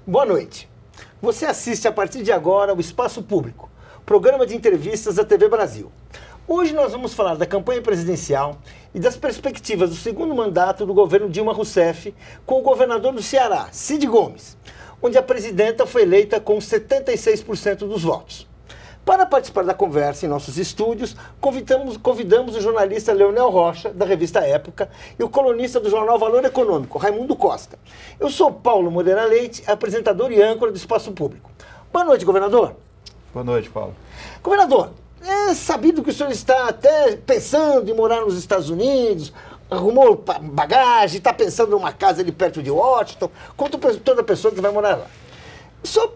Boa noite. Você assiste a partir de agora o Espaço Público, programa de entrevistas da TV Brasil. Hoje nós vamos falar da campanha presidencial e das perspectivas do segundo mandato do governo Dilma Rousseff com o governador do Ceará, Cid Gomes, onde a presidenta foi eleita com 76% dos votos. Para participar da conversa em nossos estúdios, convidamos o jornalista Leonel Rocha, da revista Época, e o colunista do jornal Valor Econômico, Raimundo Costa. Eu sou Paulo Moreira Leite, apresentador e âncora do Espaço Público. Boa noite, governador. Boa noite, Paulo. Governador, é sabido que o senhor está até pensando em morar nos Estados Unidos, arrumou bagagem, está pensando numa casa ali perto de Washington, como toda pessoa que vai morar lá. Só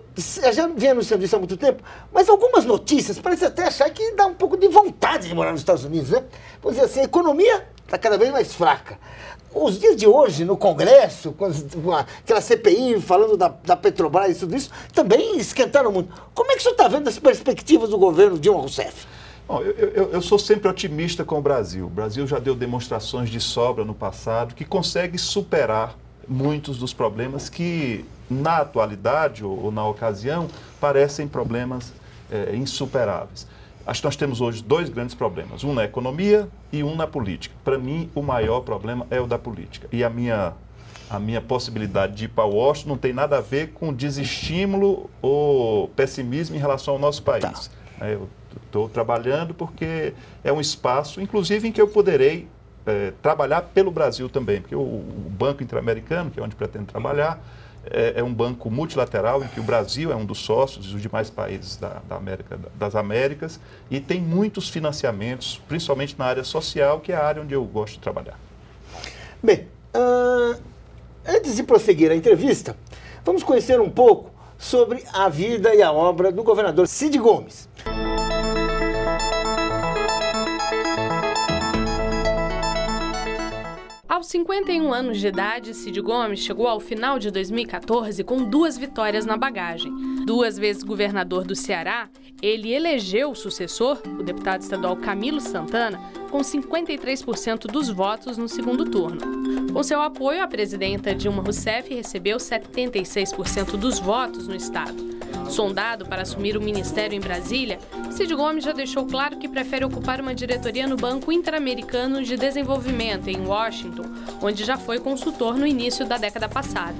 já vinha anunciando isso há muito tempo, mas algumas notícias parecem até achar que dá um pouco de vontade de morar nos Estados Unidos, né? Vamos dizer assim, a economia está cada vez mais fraca. Os dias de hoje, no Congresso, com aquela CPI falando da Petrobras e tudo isso, também esquentaram muito. Como é que o senhor está vendo as perspectivas do governo Dilma Rousseff? Bom, eu sou sempre otimista com o Brasil. O Brasil já deu demonstrações de sobra no passado que consegue superar muitos dos problemas que, na atualidade ou na ocasião, parecem problemas insuperáveis. Acho que nós temos hoje dois grandes problemas, um na economia e um na política. Para mim, o maior problema é o da política. E a minha possibilidade de ir para Washington não tem nada a ver com desestímulo ou pessimismo em relação ao nosso país. Tá. Eu estou trabalhando porque é um espaço, inclusive, em que eu poderei trabalhar pelo Brasil também, porque o Banco Interamericano, que é onde pretendo trabalhar, é um banco multilateral em que o Brasil é um dos sócios e os demais países das Américas, e tem muitos financiamentos, principalmente na área social, que é a área onde eu gosto de trabalhar. Bem, antes de prosseguir a entrevista, vamos conhecer um pouco sobre a vida e a obra do governador Cid Gomes. Aos 51 anos de idade, Cid Gomes chegou ao final de 2014 com 2 vitórias na bagagem. 2 vezes governador do Ceará, ele elegeu o sucessor, o deputado estadual Camilo Santana, com 53% dos votos no segundo turno. Com seu apoio, a presidenta Dilma Rousseff recebeu 76% dos votos no estado. Sondado para assumir o ministério em Brasília, Cid Gomes já deixou claro que prefere ocupar uma diretoria no Banco Interamericano de Desenvolvimento, em Washington, onde já foi consultor no início da década passada.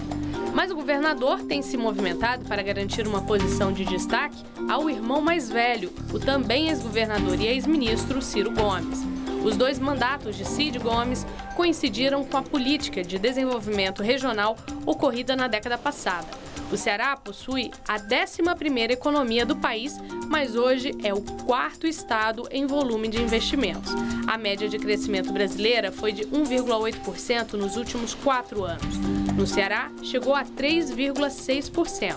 Mas o governador tem se movimentado para garantir uma posição de destaque ao irmão mais velho, o também ex-governador e ex-ministro Ciro Gomes. Os 2 mandatos de Cid Gomes coincidiram com a política de desenvolvimento regional ocorrida na década passada. O Ceará possui a 11ª economia do país, mas hoje é o 4º estado em volume de investimentos. A média de crescimento brasileira foi de 1,8% nos últimos 4 anos. No Ceará, chegou a 3,6%.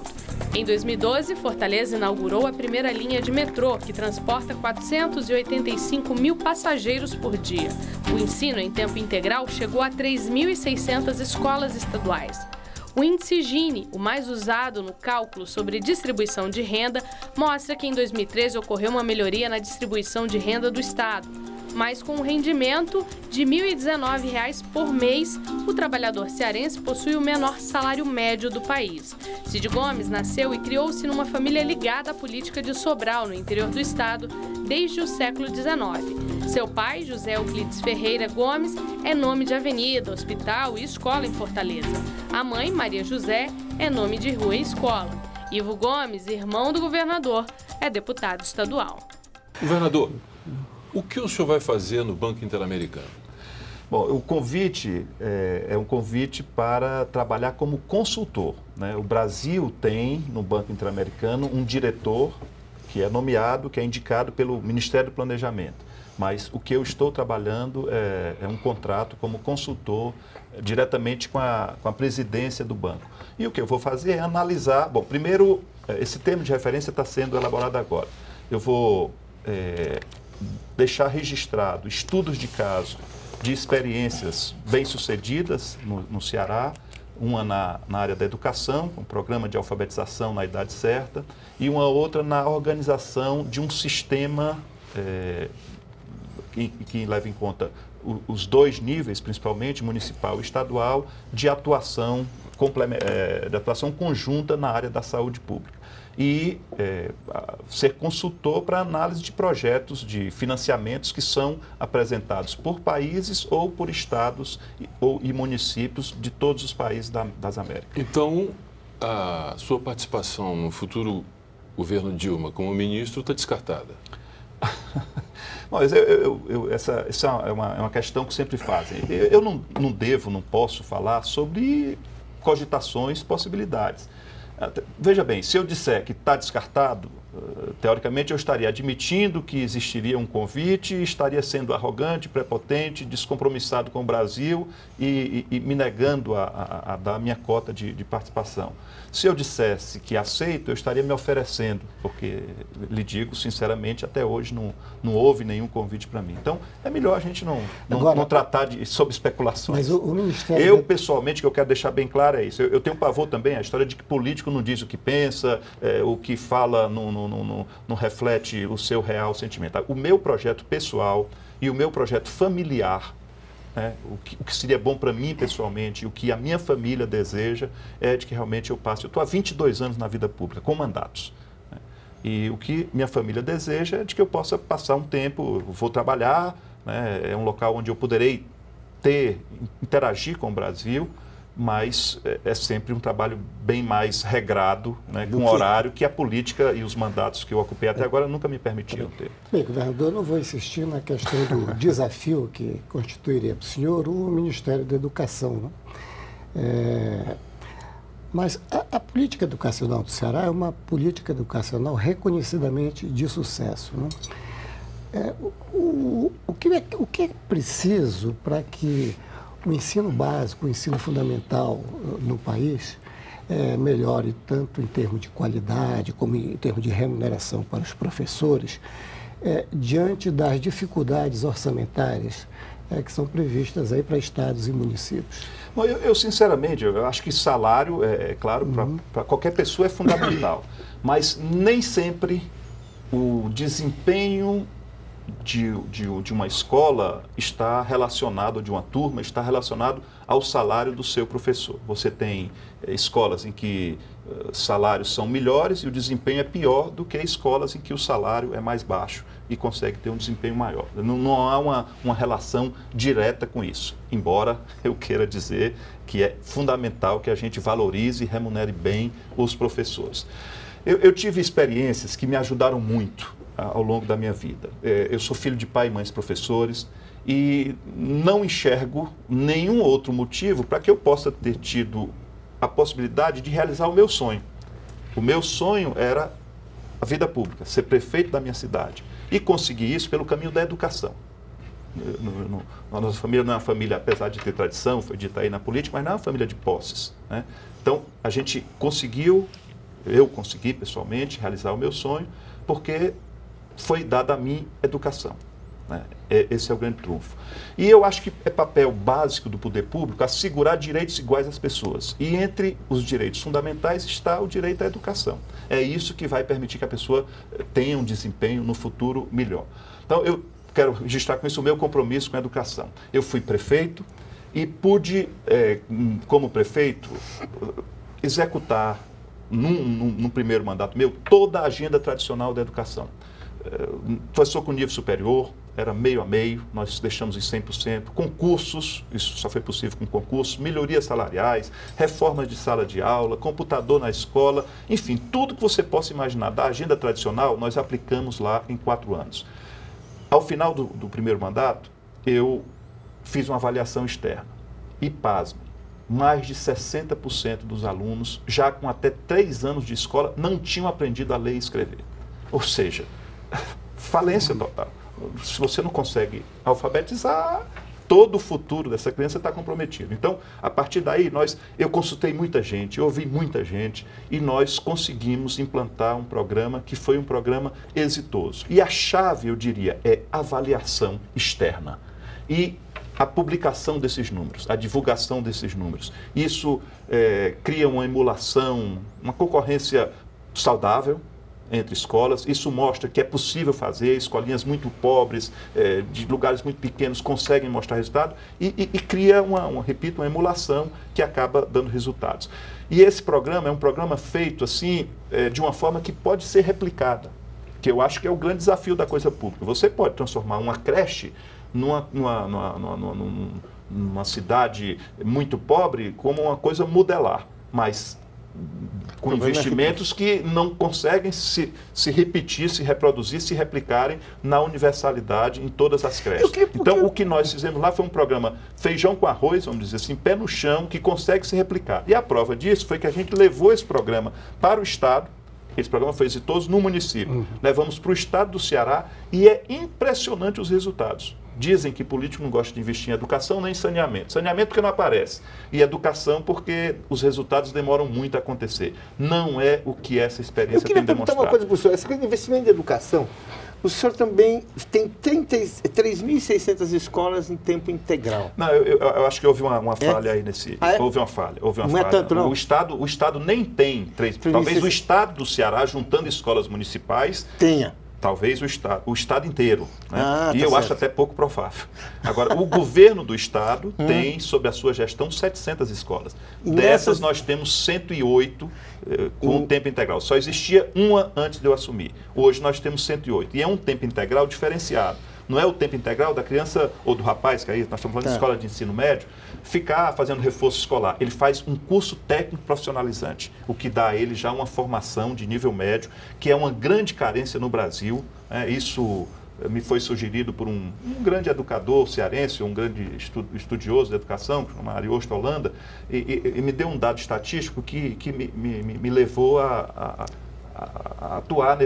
Em 2012, Fortaleza inaugurou a primeira linha de metrô, que transporta 485 mil passageiros por dia. O ensino em tempo integral chegou a 3.600 escolas estaduais. O índice Gini, o mais usado no cálculo sobre distribuição de renda, mostra que em 2013 ocorreu uma melhoria na distribuição de renda do Estado. Mas com um rendimento de R$ 1.019 por mês, o trabalhador cearense possui o menor salário médio do país. Cid Gomes nasceu e criou-se numa família ligada à política de Sobral, no interior do estado, desde o século XIX. Seu pai, José Euclides Ferreira Gomes, é nome de avenida, hospital e escola em Fortaleza. A mãe, Maria José, é nome de rua e escola. Ivo Gomes, irmão do governador, é deputado estadual. Governador, o que o senhor vai fazer no Banco Interamericano? Bom, o convite é um convite para trabalhar como consultor, né? O Brasil tem, no Banco Interamericano, um diretor que é nomeado, que é indicado pelo Ministério do Planejamento. Mas o que eu estou trabalhando é um contrato como consultor diretamente com a presidência do banco. E o que eu vou fazer é analisar... Bom, primeiro, esse termo de referência está sendo elaborado agora. Eu vou deixar registrado estudos de caso de experiências bem-sucedidas no Ceará, uma na área da educação, um programa de alfabetização na idade certa, e uma outra na organização de um sistema que leva em conta os 2 níveis, principalmente municipal e estadual, de atuação de atuação conjunta na área da saúde pública. E ser consultor para análise de projetos de financiamentos que são apresentados por países ou por estados e municípios de todos os países das Américas. Então, a sua participação no futuro governo Dilma como ministro está descartada? Mas essa é uma questão que sempre fazem. Eu não devo, não posso falar sobre cogitações, possibilidades. Veja bem, se eu disser que está descartado, teoricamente eu estaria admitindo que existiria um convite, estaria sendo arrogante, prepotente, descompromissado com o Brasil e me negando a dar a minha cota de participação. Se eu dissesse que aceito, eu estaria me oferecendo, porque, lhe digo sinceramente, até hoje não houve nenhum convite para mim. Então, é melhor a gente não tratar sobre especulações. Mas o Ministério... Pessoalmente, o que eu quero deixar bem claro é isso. Eu tenho um pavor também, a história de que político não diz o que pensa, o que fala não reflete o seu real sentimento. O meu projeto pessoal e o meu projeto familiar, o que seria bom para mim pessoalmente, o que a minha família deseja, é de que realmente eu passe. Eu estou há 22 anos na vida pública, com mandatos. E o que minha família deseja é de que eu possa passar um tempo, vou trabalhar, é um local onde eu poderei interagir com o Brasil, mas é sempre um trabalho bem mais regrado, com horário, que a política e os mandatos que eu ocupei até agora nunca me permitiram ter. Bem, governador, eu não vou insistir na questão do desafio que constituiria para o senhor o Ministério da Educação. Mas a política educacional do Ceará é uma política educacional reconhecidamente de sucesso. O que é preciso para que o ensino básico, o ensino fundamental no país melhore tanto em termos de qualidade como em termos de remuneração para os professores, diante das dificuldades orçamentárias que são previstas aí para estados e municípios? Bom, eu sinceramente, eu acho que salário, claro, para qualquer pessoa é fundamental, mas nem sempre o desempenho de uma escola está relacionado, de uma turma, está relacionado ao salário do seu professor. Você tem escolas em que salários são melhores e o desempenho é pior do que escolas em que o salário é mais baixo e consegue ter um desempenho maior. Não há uma relação direta com isso, embora eu queira dizer que é fundamental que a gente valorize e remunere bem os professores. Eu tive experiências que me ajudaram muito ao longo da minha vida. Eu sou filho de pai e mães professores e não enxergo nenhum outro motivo para que eu possa ter tido a possibilidade de realizar o meu sonho. O meu sonho era a vida pública, ser prefeito da minha cidade. E consegui isso pelo caminho da educação. A nossa família não é uma família, apesar de ter tradição, foi dita aí na política, mas não é uma família de posses. Então, a gente conseguiu, eu consegui pessoalmente realizar o meu sonho, porque foi dada a mim educação. Esse é o grande trunfo. E eu acho que é papel básico do poder público assegurar direitos iguais às pessoas. E entre os direitos fundamentais está o direito à educação. É isso que vai permitir que a pessoa tenha um desempenho no futuro melhor. Então, eu quero registrar com isso o meu compromisso com a educação. Eu fui prefeito e pude, como prefeito, executar, num primeiro mandato meu, toda a agenda tradicional da educação. Professor com nível superior, era meio a meio, nós deixamos em 100%, concursos, isso só foi possível com concursos, melhorias salariais, reformas de sala de aula, computador na escola, enfim, tudo que você possa imaginar da agenda tradicional, nós aplicamos lá em 4 anos. Ao final do primeiro mandato, eu fiz uma avaliação externa e, pasme, mais de 60% dos alunos, já com até 3 anos de escola, não tinham aprendido a ler e escrever. Ou seja, falência total. Se você não consegue alfabetizar, todo o futuro dessa criança está comprometido. Então, a partir daí, eu consultei muita gente, eu ouvi muita gente e nós conseguimos implantar um programa que foi um programa exitoso. E a chave, eu diria, é avaliação externa e a publicação desses números, a divulgação desses números. Isso cria uma emulação, uma concorrência saudável, entre escolas. Isso mostra que é possível fazer, escolinhas muito pobres, de lugares muito pequenos, conseguem mostrar resultado e cria, repito, uma emulação que acaba dando resultados. E esse programa é um programa feito assim, de uma forma que pode ser replicada, que eu acho que é o grande desafio da coisa pública. Você pode transformar uma creche numa cidade muito pobre como uma coisa modelar, mas com investimentos que não conseguem se repetir, se reproduzir, se replicarem na universalidade em todas as creches. Então, o que nós fizemos lá foi um programa feijão com arroz, vamos dizer assim, pé no chão, que consegue se replicar. E a prova disso foi que a gente levou esse programa para o Estado. Esse programa foi exitoso no município. Levamos para o Estado do Ceará e é impressionante os resultados. Dizem que político não gosta de investir em educação nem em saneamento. Saneamento porque não aparece. E educação porque os resultados demoram muito a acontecer. Não é o que essa experiência tem demonstrado. Eu queria perguntar uma coisa para o senhor. Essa coisa de investimento em educação, o senhor também tem 3.600 escolas em tempo integral. Não, eu acho que houve uma falha aí nesse... Houve uma falha. Não é tanto, não? O Estado nem tem... Talvez o Estado do Ceará, juntando escolas municipais... Tenha. Talvez o Estado inteiro. Né? E eu acho até pouco provável. Agora, o governo do Estado tem, sob a sua gestão, 700 escolas. Dessas, nós temos 108 com tempo integral. Só existia uma antes de eu assumir. Hoje, nós temos 108. E é um tempo integral diferenciado. Não é o tempo integral da criança ou do rapaz, que aí nós estamos falando de escola de ensino médio, ficar fazendo reforço escolar. Ele faz um curso técnico profissionalizante, o que dá a ele já uma formação de nível médio, que é uma grande carência no Brasil. Isso me foi sugerido por um grande educador cearense, um grande estudioso de educação, chamado Ariosto Holanda, e me deu um dado estatístico que me levou a atuar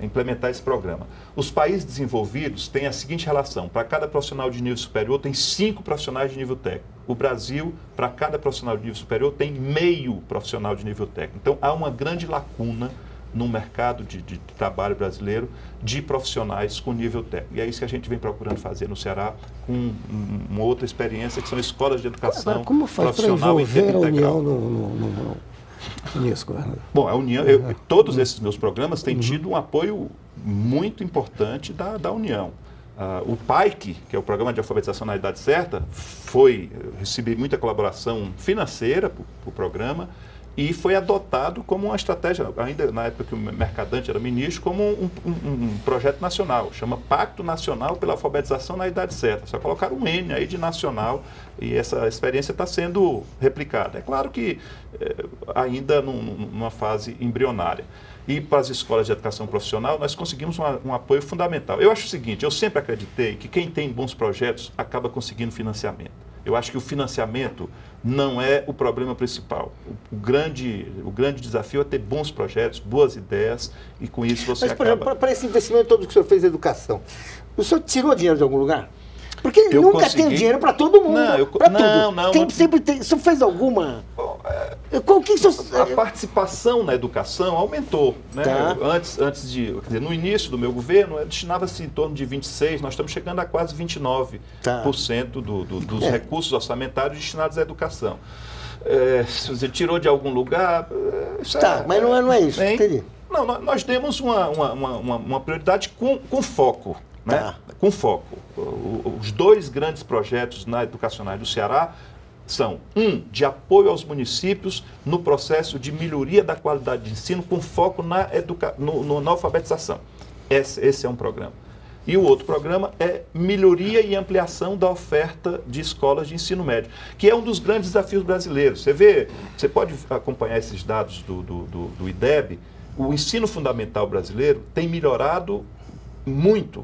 implementar esse programa. Os países desenvolvidos têm a seguinte relação: para cada profissional de nível superior tem 5 profissionais de nível técnico. O Brasil, para cada profissional de nível superior, tem meio profissional de nível técnico. Então, há uma grande lacuna no mercado de trabalho brasileiro de profissionais com nível técnico. E é isso que a gente vem procurando fazer no Ceará com uma outra experiência, que são escolas de educação como faz profissional em tempo integral. Nisso, governador? Bom, a União, todos esses meus programas têm tido um apoio muito importante da União. O PAIC, que é o Programa de Alfabetização na Idade Certa, recebi muita colaboração financeira para o programa e foi adotado como uma estratégia, ainda na época que o Mercadante era ministro, como um projeto nacional, chama Pacto Nacional pela Alfabetização na Idade Certa. Só colocaram um N aí de nacional e essa experiência está sendo replicada. É claro que ainda numa fase embrionária. E para as escolas de educação profissional, nós conseguimos um apoio fundamental. Eu acho o seguinte, eu sempre acreditei que quem tem bons projetos acaba conseguindo financiamento. Eu acho que o financiamento não é o problema principal. O grande desafio é ter bons projetos, boas ideias, e com isso você acaba... Mas, por exemplo, para esse investimento todo que o senhor fez em educação, o senhor tirou dinheiro de algum lugar? Porque nunca tem dinheiro para todo mundo, para tudo. Sempre tem. O senhor fez alguma... A participação na educação aumentou. Né? Antes de... Quer dizer, no início do meu governo, destinava-se em torno de 26%, nós estamos chegando a quase 29% dos recursos orçamentários destinados à educação. Se você tirou de algum lugar... mas não é isso. Entendi. Não, nós demos uma prioridade com foco. Né? Com foco. Os 2 grandes projetos educacionais do Ceará são, de apoio aos municípios no processo de melhoria da qualidade de ensino, com foco na alfabetização. Esse é um programa. E o outro programa é melhoria e ampliação da oferta de escolas de ensino médio, que é um dos grandes desafios brasileiros. Você pode acompanhar esses dados do IDEB. O ensino fundamental brasileiro tem melhorado muito,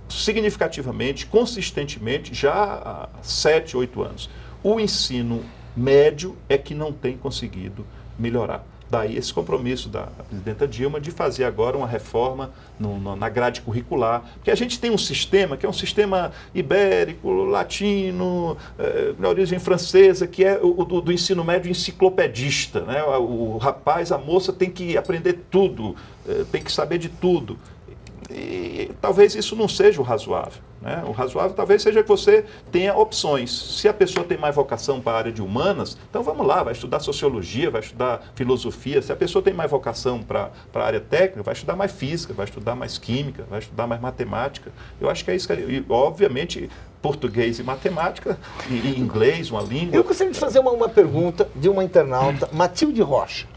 significativamente, consistentemente, já há 7, 8 anos. O ensino médio é que não tem conseguido melhorar. Daí esse compromisso da presidenta Dilma de fazer agora uma reforma na grade curricular, porque a gente tem um sistema que é um sistema ibérico, latino, de origem francesa, que é o do ensino médio enciclopedista. Né? O rapaz, a moça tem que aprender tudo, tem que saber de tudo. E talvez isso não seja o razoável. Né? O razoável talvez seja que você tenha opções. Se a pessoa tem mais vocação para a área de humanas, então vamos lá, vai estudar sociologia, vai estudar filosofia. Se a pessoa tem mais vocação para a área técnica, vai estudar mais física, vai estudar mais química, vai estudar mais matemática. Eu acho que é isso. E, obviamente, português e matemática, e inglês, uma língua. Eu gostaria de fazer uma pergunta de uma internauta, Matilde Rocha.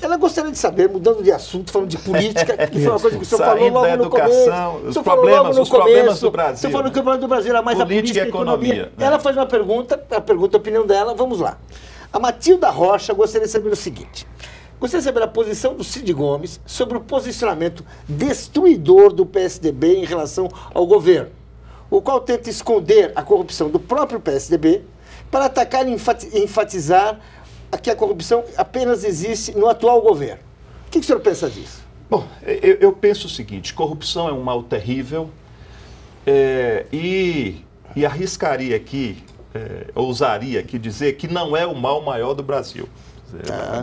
Ela gostaria de saber, mudando de assunto, falando de política, que foi uma coisa que o senhor falou logo no começo. Os problemas do Brasil. O senhor falou que o problema do Brasil era mais a política e a economia. Ela faz uma pergunta, a opinião dela, vamos lá. A Matilda Rocha gostaria de saber o seguinte. Gostaria de saber a posição do Cid Gomes sobre o posicionamento destruidor do PSDB em relação ao governo, o qual tenta esconder a corrupção do próprio PSDB para atacar e enfatizar que a corrupção apenas existe no atual governo. O que o senhor pensa disso? Bom, eu penso o seguinte, corrupção é um mal terrível e arriscaria aqui, ousaria aqui dizer que não é o mal maior do Brasil.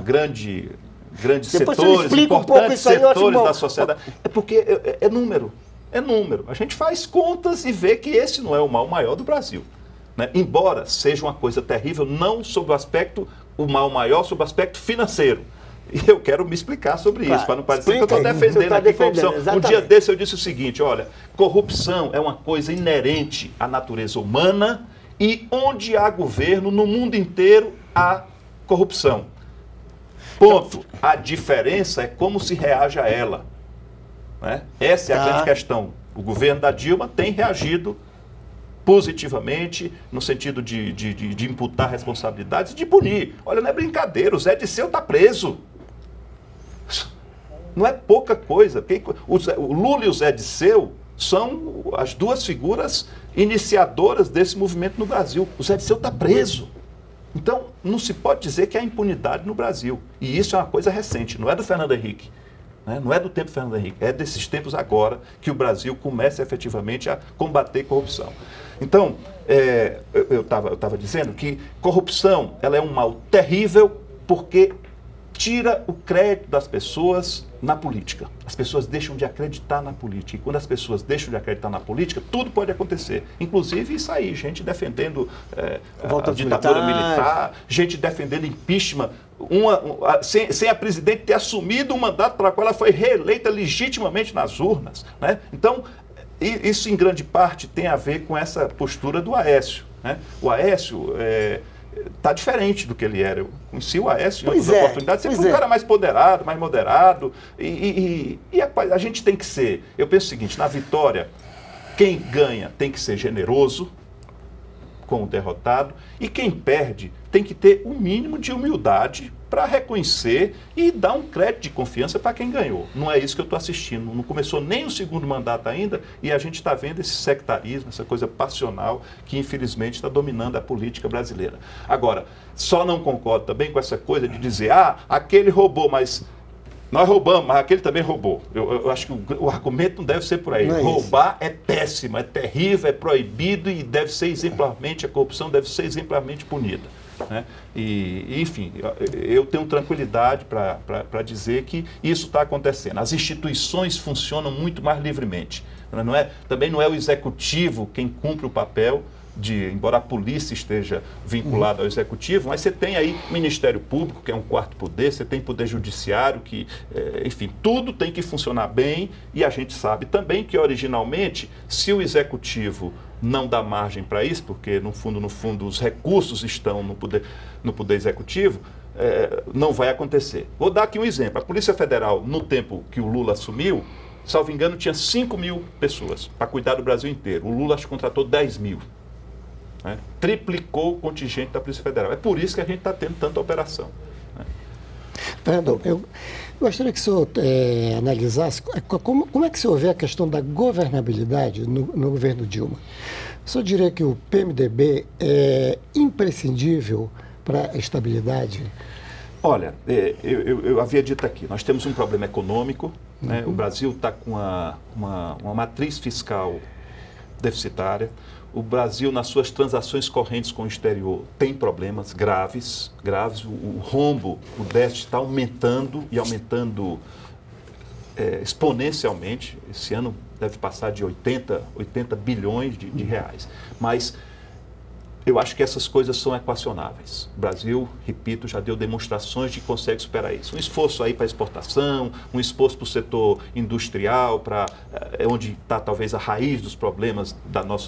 Grandes setores, importantes setores da sociedade. É porque é número. É número. A gente faz contas e vê que esse não é o mal maior do Brasil. Né? Embora seja uma coisa terrível, não sob o aspecto, o mal maior, sob o aspecto financeiro. E eu quero me explicar sobre isso, para não parecer que eu estou defendendo aqui corrupção. Um dia desse eu disse o seguinte, olha, corrupção é uma coisa inerente à natureza humana e onde há governo, no mundo inteiro, há corrupção. Ponto. A diferença é como se reage a ela. Né? Essa é a grande questão. O governo da Dilma tem reagido positivamente, no sentido de imputar responsabilidades e de punir. Olha, não é brincadeira, o Zé Disseu está preso. Não é pouca coisa. O Lula e o Zé Disseu são as duas figuras iniciadoras desse movimento no Brasil. O Zé Disseu está preso. Então, não se pode dizer que há impunidade no Brasil. E isso é uma coisa recente, não é do Fernando Henrique. Não é do tempo do Fernando Henrique, é desses tempos agora que o Brasil começa efetivamente a combater corrupção. Então, eu estava dizendo que corrupção ela é um mal terrível porque tira o crédito das pessoas na política. As pessoas deixam de acreditar na política. E quando as pessoas deixam de acreditar na política, tudo pode acontecer. Inclusive isso aí, gente defendendo a ditadura militar, gente defendendo impeachment, sem a presidente ter assumido um mandato para o qual ela foi reeleita legitimamente nas urnas. Né? Então, isso em grande parte tem a ver com essa postura do Aécio. Né? O Aécio está diferente do que ele era. Eu conheci o Aécio em outras oportunidades. Sempre foi um cara mais ponderado, mais moderado. E a gente tem que ser... Eu penso o seguinte, na vitória, quem ganha tem que ser generoso com o derrotado e quem perde tem que ter um mínimo de humildade para reconhecer e dar um crédito de confiança para quem ganhou. Não é isso que eu estou assistindo. Não começou nem o segundo mandato ainda e a gente está vendo esse sectarismo, essa coisa passional que infelizmente está dominando a política brasileira. Agora, só não concordo também com essa coisa de dizer, aquele roubou, mas nós roubamos, mas aquele também roubou. Eu acho que o argumento não deve ser por aí. Roubar é péssimo, é terrível, é proibido e deve ser exemplarmente, a corrupção deve ser exemplarmente punida. Né? E, enfim, eu tenho tranquilidade para dizer que isso está acontecendo. As instituições funcionam muito mais livremente. Também não é o executivo quem cumpre o papel embora a polícia esteja vinculada ao executivo, mas você tem aí Ministério Público, que é um quarto poder, você tem Poder Judiciário, que, enfim, tudo tem que funcionar bem e a gente sabe também que originalmente, se o executivo não dá margem para isso, porque no fundo os recursos estão no poder executivo, não vai acontecer. Vou dar aqui um exemplo. A Polícia Federal, no tempo que o Lula assumiu, salvo engano, tinha 5.000 pessoas para cuidar do Brasil inteiro. O Lula acho que contratou 10.000. Né? Triplicou o contingente da Polícia Federal. É por isso que a gente está tendo tanta operação. Né? Fernando, eu gostaria que o senhor analisasse como é que o senhor vê a questão da governabilidade no governo Dilma. O senhor diria que o PMDB é imprescindível para a estabilidade? Olha, eu havia dito aqui, nós temos um problema econômico, né? O Brasil está com uma matriz fiscal deficitária. O Brasil, nas suas transações correntes com o exterior, tem problemas graves. O rombo, o déficit está aumentando e aumentando exponencialmente. Esse ano deve passar de 80 bilhões de reais. Mas eu acho que essas coisas são equacionáveis. O Brasil, repito, já deu demonstrações de que consegue superar isso. Um esforço aí para exportação, um esforço para o setor industrial, onde está talvez a raiz dos problemas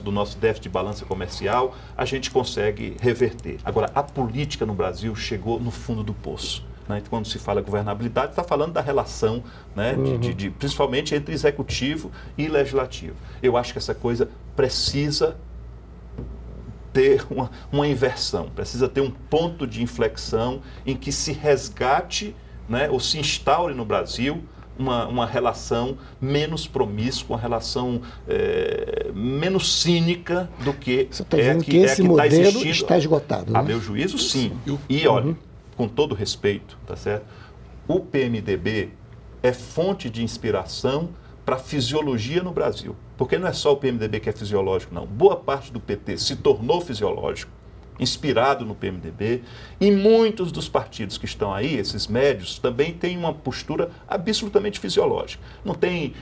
do nosso déficit de balança comercial, a gente consegue reverter. Agora, a política no Brasil chegou no fundo do poço. Né? Quando se fala governabilidade, está falando da relação, né, principalmente entre executivo e legislativo. Eu acho que essa coisa precisa ter uma inversão, precisa ter um ponto de inflexão em que se resgate, né, ou se instaure no Brasil uma relação menos promíscua, uma relação menos cínica do que Você está dizendo que esse modelo está esgotado, né? A meu juízo, sim. E olha, com todo respeito, tá certo? O PMDB é fonte de inspiração para a fisiologia no Brasil. Porque não é só o PMDB que é fisiológico, não. Boa parte do PT se tornou fisiológico, inspirado no PMDB, e muitos dos partidos que estão aí, esses médios, também têm uma postura absolutamente fisiológica. Não tem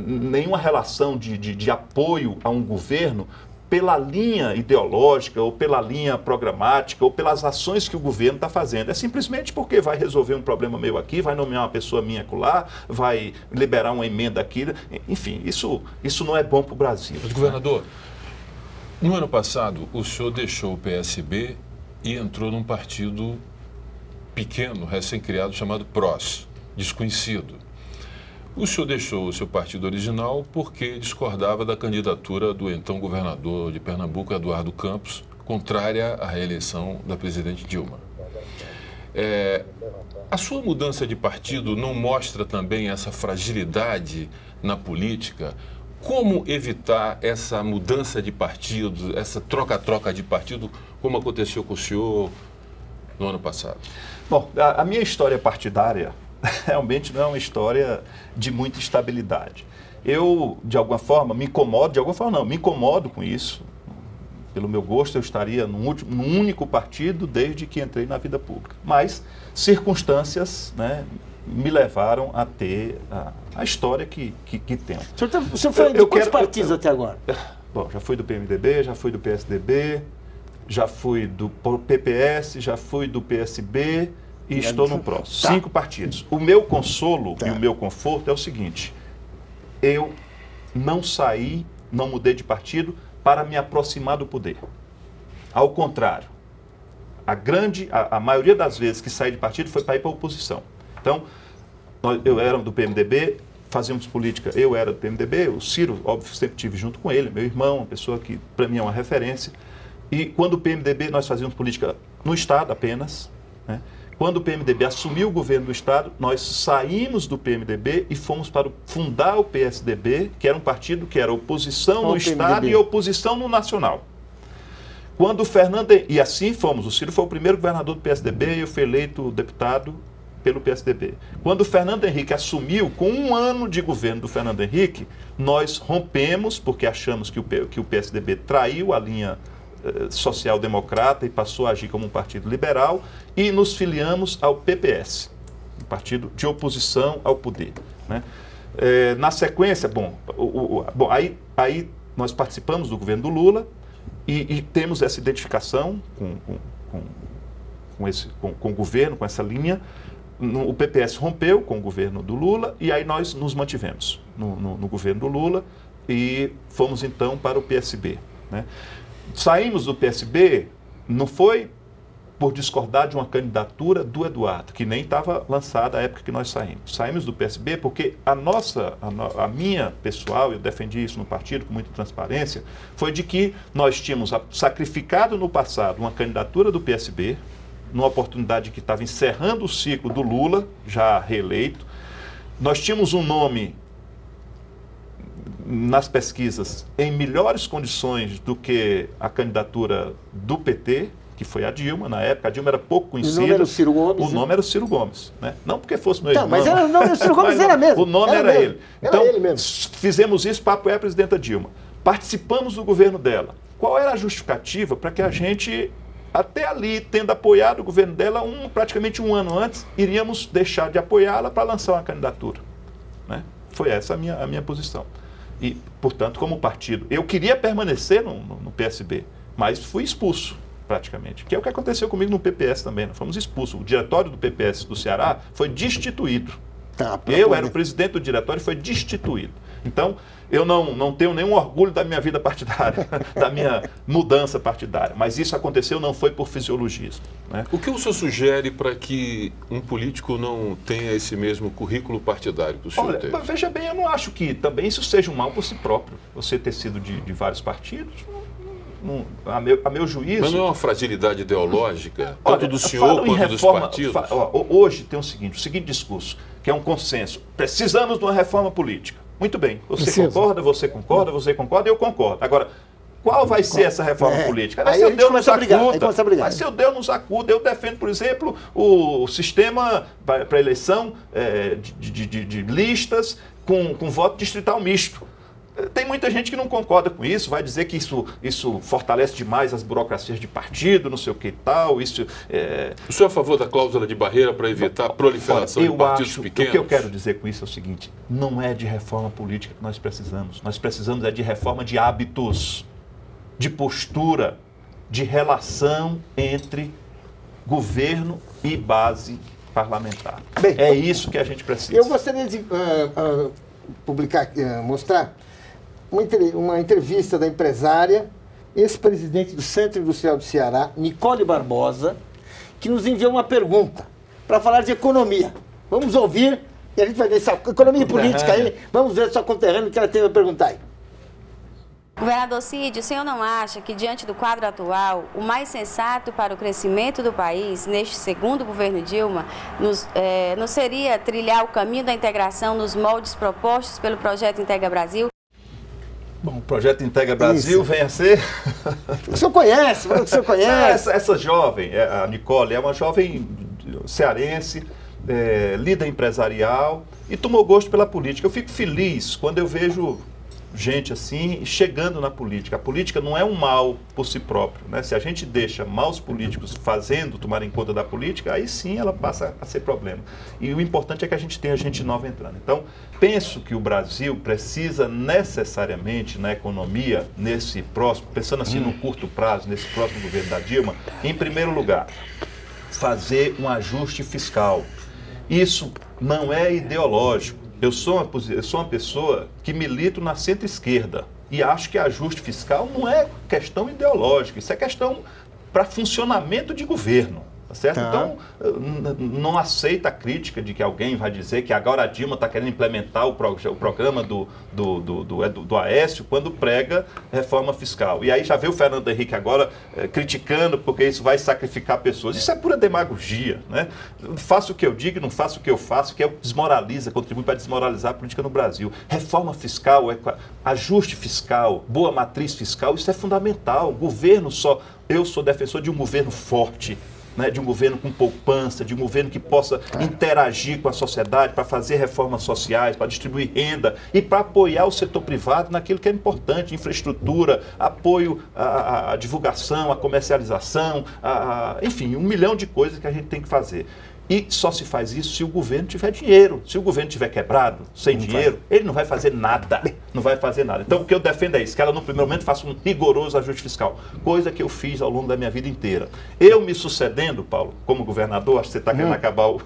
nenhuma relação de apoio a um governo pela linha ideológica, ou pela linha programática, ou pelas ações que o governo está fazendo. É simplesmente porque vai resolver um problema meu aqui, vai nomear uma pessoa minha acolá, vai liberar uma emenda aqui. Enfim, isso não é bom para o Brasil. Mas, governador, no ano passado, o senhor deixou o PSB e entrou num partido pequeno, recém-criado, chamado PROS, desconhecido. O senhor deixou o seu partido original porque discordava da candidatura do então governador de Pernambuco, Eduardo Campos, contrária à reeleição da presidente Dilma. A sua mudança de partido não mostra também essa fragilidade na política? Como evitar essa mudança de partido, essa troca-troca de partido, como aconteceu com o senhor no ano passado? Bom, a minha história partidária realmente não é uma história de muita estabilidade. Eu, de alguma forma, me incomodo com isso. Pelo meu gosto, eu estaria num único partido desde que entrei na vida pública. Mas circunstâncias, né, me levaram a ter a história que tenho. O senhor foi de quantos partidos até agora? Bom, já fui do PMDB, já fui do PSDB, já fui do PPS, já fui do PSB e estou no PROS. 5 partidos. O meu consolo e o meu conforto é o seguinte: eu não saí, não mudei de partido para me aproximar do poder. Ao contrário, a maioria das vezes que saí de partido foi para ir para a oposição. Então, eu era do PMDB, fazíamos política, eu era do PMDB, o Ciro, óbvio, sempre estive junto com ele, meu irmão, uma pessoa que para mim é uma referência. E quando o PMDB, nós fazíamos política no Estado apenas, né? Quando o PMDB assumiu o governo do Estado, nós saímos do PMDB e fomos para fundar o PSDB, que era um partido que era oposição no Estado e oposição no Nacional. Quando o e assim fomos, o Ciro foi o primeiro governador do PSDB e eu fui eleito deputado pelo PSDB. Quando o Fernando Henrique assumiu, com 1 ano de governo do Fernando Henrique, nós rompemos, porque achamos que o PSDB traiu a linha social-democrata e passou a agir como um partido liberal, e nos filiamos ao PPS, um partido de oposição ao poder, né? Na sequência, aí nós participamos do governo do Lula e temos essa identificação com o governo, com essa linha. O PPS rompeu com o governo do Lula e aí nós nos mantivemos no governo do Lula e fomos então para o PSB, né? Saímos do PSB, não foi por discordar de uma candidatura do Eduardo, que nem estava lançada à época que nós saímos. Saímos do PSB porque a minha pessoal, eu defendi isso no partido com muita transparência, foi de que nós tínhamos sacrificado no passado uma candidatura do PSB, numa oportunidade que estava encerrando o ciclo do Lula, já reeleito. Nós tínhamos um nome nas pesquisas em melhores condições do que a candidatura do PT, que foi a Dilma. Na época, a Dilma era pouco conhecida. O nome era o Ciro Gomes. O nome era o Ciro Gomes, né? Não porque fosse meu irmão. Mas o Ciro Gomes era mesmo. O nome era ele. Então, ele mesmo. Fizemos isso para apoiar a presidenta Dilma. Participamos do governo dela. Qual era a justificativa para que a gente, até ali, tendo apoiado o governo dela, praticamente um ano antes, iríamos deixar de apoiá-la para lançar uma candidatura, né? Foi essa a minha posição. E, portanto, como partido, eu queria permanecer no PSB, mas fui expulso, praticamente. Que é o que aconteceu comigo no PPS também. Nós fomos expulsos. O diretório do PPS do Ceará foi destituído. Eu era o presidente do diretório e foi destituído. Então, eu não tenho nenhum orgulho da minha vida partidária, da minha mudança partidária. Mas isso aconteceu, não foi por fisiologismo, né? O que o senhor sugere para que um político não tenha esse mesmo currículo partidário que o senhor teve? Veja bem, eu não acho que também isso seja um mal por si próprio. Você ter sido de vários partidos, a meu juízo... Mas não é uma fragilidade ideológica, tanto do senhor quanto dos partidos? Hoje tem o seguinte discurso, que é um consenso. Precisamos de uma reforma política. Muito bem, você concorda, você concorda, eu concordo. Agora, qual vai ser essa reforma política? Aí se Deus nos acuda, mas se Deus nos acuda, eu defendo, por exemplo, o sistema para eleição de listas com voto distrital misto. Tem muita gente que não concorda com isso, vai dizer que isso fortalece demais as burocracias de partido, não sei o que e tal. O senhor é a favor da cláusula de barreira para evitar a proliferação de partidos pequenos? O que eu quero dizer com isso é o seguinte, não é de reforma política que nós precisamos. Nós precisamos de reforma de hábitos, de postura, de relação entre governo e base parlamentar. Bem, é isso que a gente precisa. Eu gostaria de mostrar uma entrevista da empresária, ex-presidente do Centro Industrial do Ceará, Nicole Barbosa, que nos enviou uma pergunta para falar de economia. Vamos ouvir, e a gente vai ver essa economia e política aí, vamos ver sua conterrânea que ela tem a perguntar aí. Governador Cid, o senhor não acha que, diante do quadro atual, o mais sensato para o crescimento do país, neste segundo governo Dilma, não seria trilhar o caminho da integração nos moldes propostos pelo projeto Integra Brasil? Bom, o projeto Integra Brasil vem a ser... O senhor conhece, o senhor conhece. Essa jovem, a Nicole, é uma jovem cearense, líder empresarial e tomou gosto pela política. Eu fico feliz quando eu vejo gente assim chegando na política. A política não é um mal por si próprio, né? Se a gente deixa maus políticos tomarem conta da política, aí sim ela passa a ser problema. E o importante é que a gente tenha gente nova entrando. Então, penso que o Brasil precisa necessariamente na economia, pensando assim no curto prazo, nesse próximo governo da Dilma, em primeiro lugar, fazer um ajuste fiscal. Isso não é ideológico. Eu sou uma pessoa que milito na centro-esquerda e acho que ajuste fiscal não é questão ideológica, isso é questão para funcionamento de governo. Tá certo? Tá. Então, não aceita a crítica de que alguém vai dizer que agora a Dilma está querendo implementar o programa do Aécio quando prega reforma fiscal. E aí já vê o Fernando Henrique agora criticando porque isso vai sacrificar pessoas. Isso é pura demagogia, né? Faço o que eu digo, não faço o que eu faço, que contribui para desmoralizar a política no Brasil. Reforma fiscal, ajuste fiscal, boa matriz fiscal, isso é fundamental. Eu sou defensor de um governo forte, né, de um governo com poupança, de um governo que possa interagir com a sociedade para fazer reformas sociais, para distribuir renda e para apoiar o setor privado naquilo que é importante, infraestrutura, apoio à divulgação, à comercialização, enfim, 1 milhão de coisas que a gente tem que fazer. E só se faz isso se o governo tiver dinheiro. Se o governo tiver quebrado, sem dinheiro, ele não vai fazer nada. Não vai fazer nada. Então, o que eu defendo é isso, que ela, no primeiro momento, faça um rigoroso ajuste fiscal. Coisa que eu fiz ao longo da minha vida inteira. Eu me sucedendo, Paulo, como governador, acho que você está querendo acabar o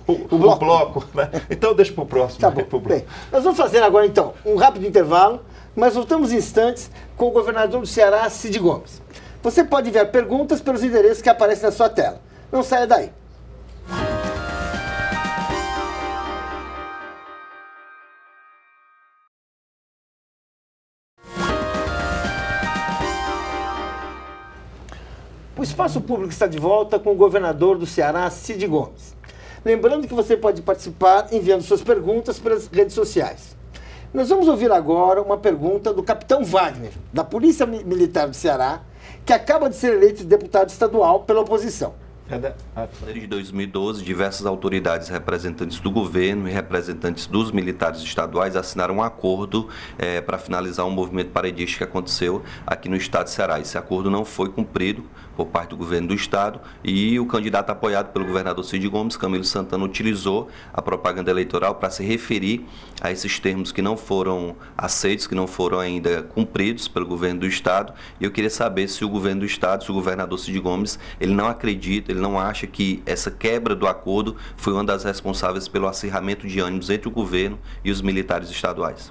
bloco, né? Então, deixa para o próximo. Tá bom. Bem, nós vamos fazer agora, então, um rápido intervalo, mas voltamos em instantes com o governador do Ceará, Cid Gomes. Você pode enviar perguntas pelos endereços que aparecem na sua tela. Não saia daí. O Espaço Público está de volta com o governador do Ceará, Cid Gomes. Lembrando que você pode participar enviando suas perguntas pelas redes sociais. Nós vamos ouvir agora uma pergunta do capitão Wagner, da Polícia Militar do Ceará, que acaba de ser eleito deputado estadual pela oposição. Desde 2012, diversas autoridades representantes do governo e representantes dos militares estaduais assinaram um acordo para finalizar um movimento paredista que aconteceu aqui no estado de Ceará. Esse acordo não foi cumprido por parte do governo do estado, e o candidato apoiado pelo governador Cid Gomes, Camilo Santana, utilizou a propaganda eleitoral para se referir a esses termos que não foram aceitos, que não foram ainda cumpridos pelo governo do estado. E eu queria saber se o governo do estado, se o governador Cid Gomes, ele não acredita, ele não acha que essa quebra do acordo foi uma das responsáveis pelo acirramento de ânimos entre o governo e os militares estaduais.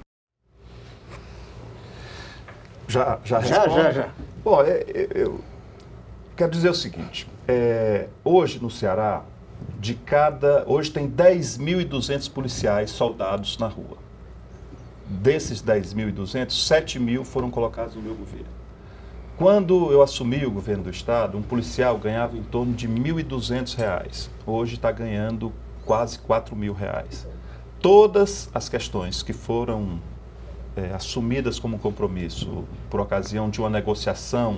Já. Bom, eu quero dizer o seguinte, hoje no Ceará, hoje tem 10.200 policiais soldados na rua. Desses 10.200, 7.000 foram colocados no meu governo. Quando eu assumi o governo do estado, um policial ganhava em torno de R$ 1.200. Hoje está ganhando quase R$ 4.000. Todas as questões que foram assumidas como compromisso por ocasião de uma negociação,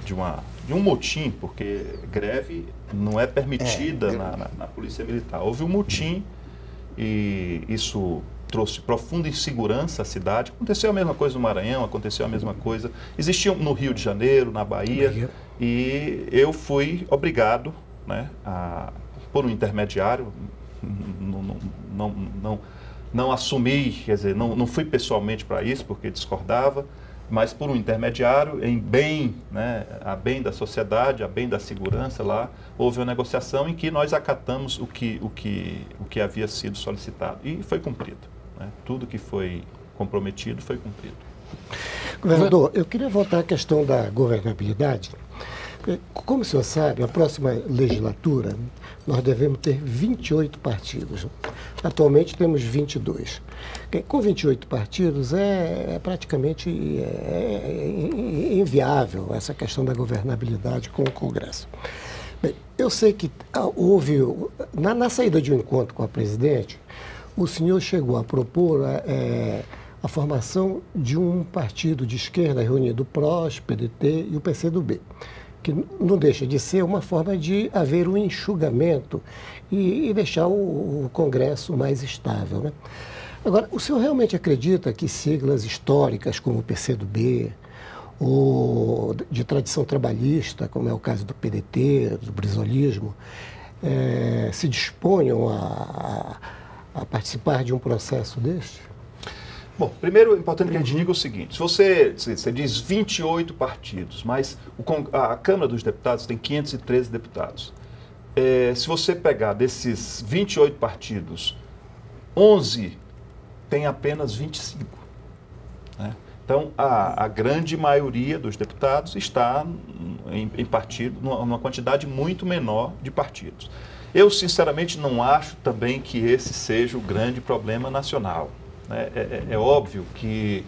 de um motim, porque greve não é permitida na Polícia Militar. Houve um motim e isso trouxe profunda insegurança à cidade. Aconteceu a mesma coisa no Maranhão, aconteceu a mesma coisa. Existia no Rio de Janeiro, na Bahia, e eu fui obrigado, né, por um intermediário, não assumi, quer dizer, não fui pessoalmente para isso, porque discordava, mas por um intermediário, em bem, né, a bem da sociedade, a bem da segurança lá, houve uma negociação em que nós acatamos o que havia sido solicitado e foi cumprido. Né? Tudo que foi comprometido foi cumprido. Governador, eu queria voltar à questão da governabilidade. Como o senhor sabe, a próxima legislatura nós devemos ter 28 partidos. Atualmente temos 22. Com 28 partidos é praticamente inviável essa questão da governabilidade com o Congresso. Bem, eu sei que houve, na saída de um encontro com a presidente, o senhor chegou a propor a formação de um partido de esquerda reunido o PROS, PDT e o PCdoB, que não deixa de ser uma forma de haver um enxugamento e deixar o Congresso mais estável, né? Agora, o senhor realmente acredita que siglas históricas como o PCdoB, ou de tradição trabalhista, como é o caso do PDT, do brizolismo, se disponham a participar de um processo deste? Bom, primeiro é importante que a gente diga o seguinte, se você diz 28 partidos, mas a Câmara dos Deputados tem 513 deputados. Se você pegar desses 28 partidos, 11 tem apenas 25. Né? Então, a grande maioria dos deputados está em partido, numa quantidade muito menor de partidos. Eu, sinceramente, não acho também que esse seja o grande problema nacional. É óbvio que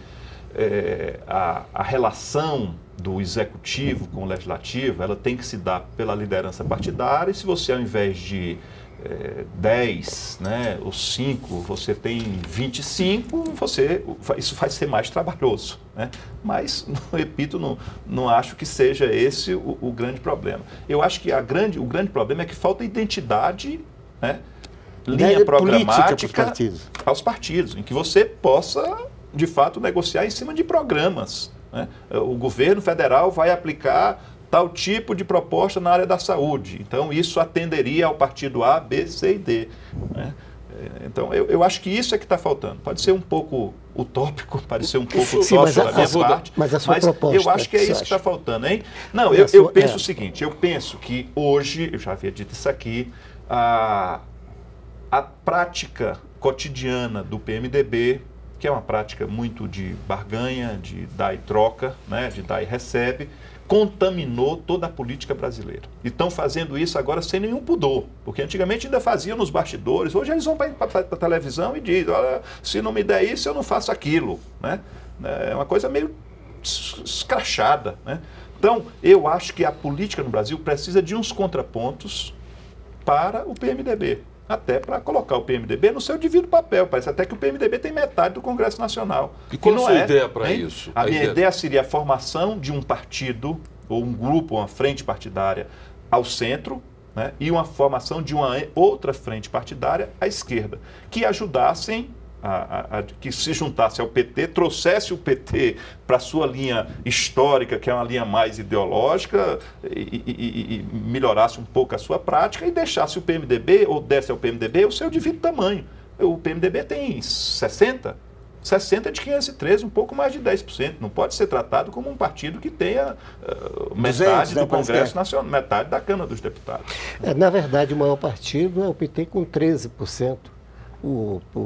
a relação do executivo com o legislativo, ela tem que se dar pela liderança partidária, e se você, ao invés de 10, né, ou 5, você tem 25, isso vai ser mais trabalhoso. Né? Mas, repito, não acho que seja esse o grande problema. Eu acho que o grande problema é que falta identidade, né, linha programática aos partidos, em que você possa, de fato, negociar em cima de programas. Né? O governo federal vai aplicar tal tipo de proposta na área da saúde. Então, isso atenderia ao partido A, B, C e D. Né? Então, eu acho que isso é que está faltando. Pode ser um pouco utópico, parecer um pouco utópico da minha parte, mas a sua proposta, eu acho que é isso que está faltando, hein? Não, eu penso o seguinte, eu penso que hoje, eu já havia dito isso aqui, a prática cotidiana do PMDB, que é uma prática muito de barganha, de dar e troca, né, de dar e recebe, contaminou toda a política brasileira. E estão fazendo isso agora sem nenhum pudor, porque antigamente ainda faziam nos bastidores, hoje eles vão para a televisão e dizem, olha, se não me der isso, eu não faço aquilo. Né? É uma coisa meio escrachada. Né? Então, eu acho que a política no Brasil precisa de uns contrapontos para o PMDB. Até para colocar o PMDB no seu devido papel. Parece até que o PMDB tem metade do Congresso Nacional. E qual a sua ideia para isso? A minha ideia seria a formação de um partido, ou um grupo, uma frente partidária ao centro, né, e uma formação de uma outra frente partidária à esquerda, que ajudassem que se juntasse ao PT, trouxesse o PT para a sua linha histórica, que é uma linha mais ideológica, e melhorasse um pouco a sua prática e deixasse o PMDB, ou desse ao PMDB, o seu devido tamanho. O PMDB tem 60 de 513, um pouco mais de 10%. Não pode ser tratado como um partido que tenha metade do Congresso Nacional, metade da Câmara dos Deputados. Na verdade, o maior partido é o PT com 13%.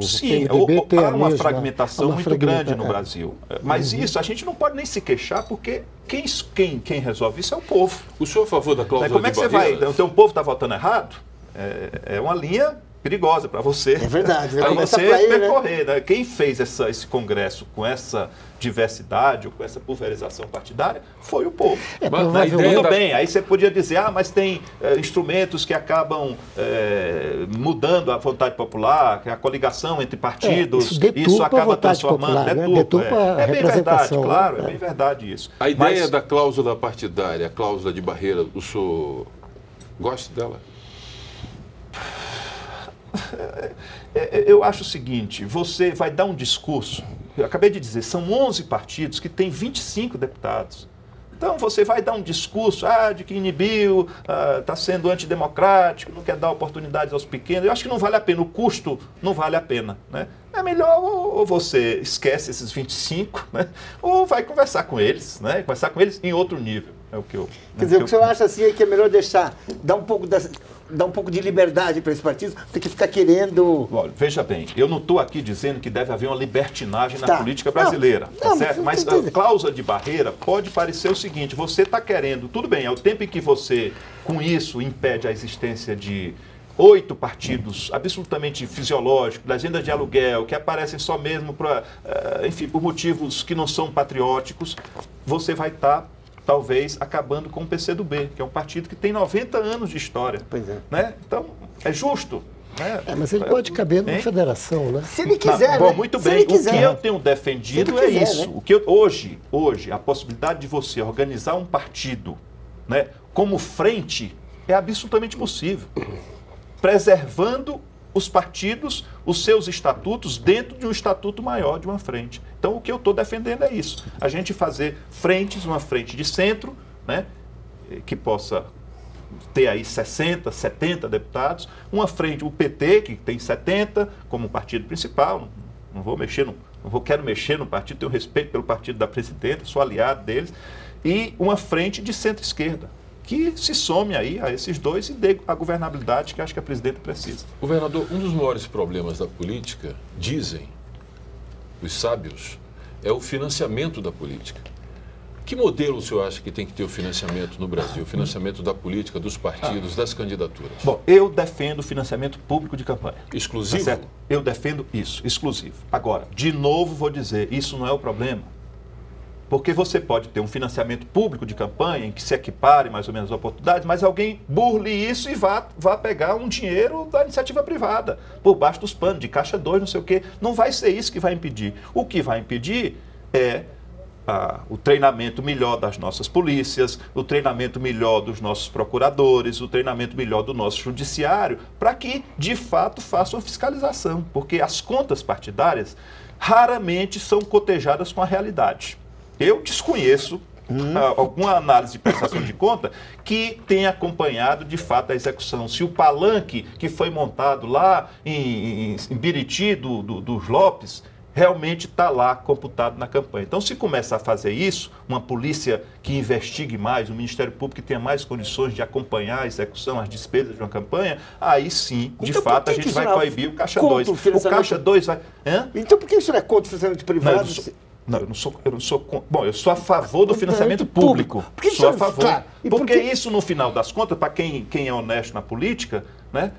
Sim, há uma fragmentação muito grande no Brasil. Mas isso a gente não pode nem se queixar, porque quem resolve isso é o povo. O senhor é a favor da cláusula de barreira? Como é que você vai? Então o povo está votando errado? É uma linha perigosa para você. É verdade. Para você percorrer. Né? Quem fez esse Congresso com essa diversidade, ou com essa pulverização partidária, foi o povo. Tudo bem, aí você podia dizer, mas tem instrumentos que acabam mudando a vontade popular, que é a coligação entre partidos, isso acaba transformando. É bem verdade, claro, é bem verdade isso. A ideia da cláusula partidária, a cláusula de barreira, o senhor gosta dela? Eu acho o seguinte, você vai dar um discurso, eu acabei de dizer, são 11 partidos que têm 25 deputados. Então você vai dar um discurso de que inibiu, está sendo antidemocrático, não quer dar oportunidades aos pequenos. Eu acho que não vale a pena, o custo não vale a pena. Né? É melhor ou você esquece esses 25, né? Ou vai conversar com eles, né? Conversar com eles em outro nível. É o que eu... Quer dizer, o que o senhor acha assim é que é melhor dar um pouco de liberdade para esse partido do que ficar querendo... Olha, veja bem, eu não estou aqui dizendo que deve haver uma libertinagem na política brasileira, certo? Mas a cláusula de barreira pode parecer o seguinte, você está querendo, tudo bem, é o tempo em que você, com isso, impede a existência de 8 partidos absolutamente fisiológicos, legendas de aluguel, que aparecem só mesmo por motivos que não são patrióticos, você vai estar... talvez acabando com o PCdoB, que é um partido que tem 90 anos de história. Pois é. Né? Então, é justo. Né? Mas ele pode caber numa federação, né? Se ele quiser, Bom, muito bem. O que eu tenho defendido é isso. Né? O que hoje, a possibilidade de você organizar um partido, né, como frente é absolutamente possível. Preservando os partidos, os seus estatutos, dentro de um estatuto maior de uma frente. Então, o que eu estou defendendo é isso. A gente fazer frentes, uma frente de centro, né, que possa ter aí 60, 70 deputados, uma frente, o PT, que tem 70 como partido principal, quero mexer no partido, tenho respeito pelo partido da presidenta, sou aliado deles, e uma frente de centro-esquerda, que se some aí a esses dois e dê a governabilidade que acho que a presidenta precisa. Governador, um dos maiores problemas da política, dizem os sábios, é o financiamento da política. Que modelo o senhor acha que tem que ter o financiamento no Brasil? O financiamento da política, dos partidos, das candidaturas? Bom, eu defendo o financiamento público de campanha. Exclusivo? Tá certo? Eu defendo isso, exclusivo. Agora, de novo vou dizer, isso não é o problema. Porque você pode ter um financiamento público de campanha em que se equipare mais ou menos as oportunidades, mas alguém burle isso e vá pegar um dinheiro da iniciativa privada, por baixo dos panos, de caixa 2, não sei o quê. Não vai ser isso que vai impedir. O que vai impedir é o treinamento melhor das nossas polícias, o treinamento melhor dos nossos procuradores, o treinamento melhor do nosso judiciário, para que, de fato, façam a fiscalização. Porque as contas partidárias raramente são cotejadas com a realidade. Eu desconheço alguma análise de prestação de conta que tenha acompanhado, de fato, a execução. Se o palanque que foi montado lá em Biriti, dos Lopes, realmente está lá computado na campanha. Então, se começa a fazer isso, uma polícia que investigue mais, um Ministério Público que tenha mais condições de acompanhar a execução, as despesas de uma campanha, aí sim, de fato, a gente vai coibir o Caixa 2. O Caixa 2 vai... Então, por que isso não é contra o financiamento privado? Eu sou a favor do financiamento público. Sou a favor. Claro. Porque isso, no final das contas, para quem é honesto na política, né?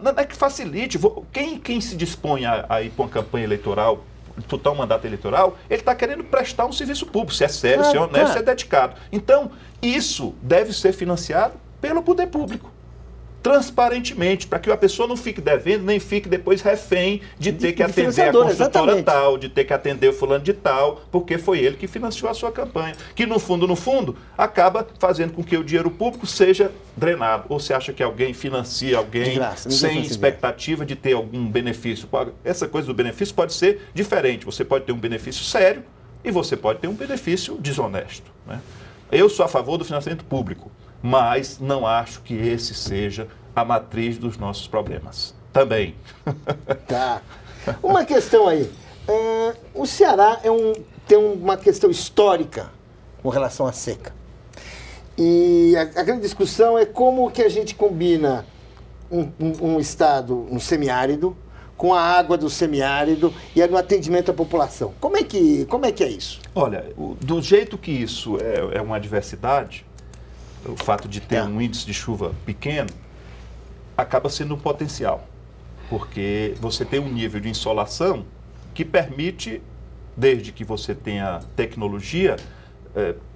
Não é que facilite. Quem se dispõe a ir para uma campanha eleitoral, disputar um mandato eleitoral, ele está querendo prestar um serviço público, se é sério, se é honesto, se é dedicado. Então, isso deve ser financiado pelo poder público. transparentemente, para que a pessoa não fique devendo, nem fique depois refém de ter que atender a construtora exatamente. tal, de ter que atender o fulano de tal, porque foi ele que financiou a sua campanha. Que no fundo, acaba fazendo com que o dinheiro público seja drenado. Ou você acha que alguém financia alguém sem expectativa de ter algum benefício? Essa coisa do benefício pode ser diferente. Você pode ter um benefício sério e você pode ter um benefício desonesto, né? Eu sou a favor do financiamento público, mas não acho que esse seja a matriz dos nossos problemas. Também. Tá. Uma questão aí. O Ceará tem uma questão histórica com relação à seca. E a grande discussão é como que a gente combina um estado, um semiárido, com a água do semiárido e no atendimento à população. Como é que é isso? Olha, do jeito que isso é uma adversidade, o fato de ter um índice de chuva pequeno, acaba sendo um potencial. Porque você tem um nível de insolação que permite, desde que você tenha tecnologia,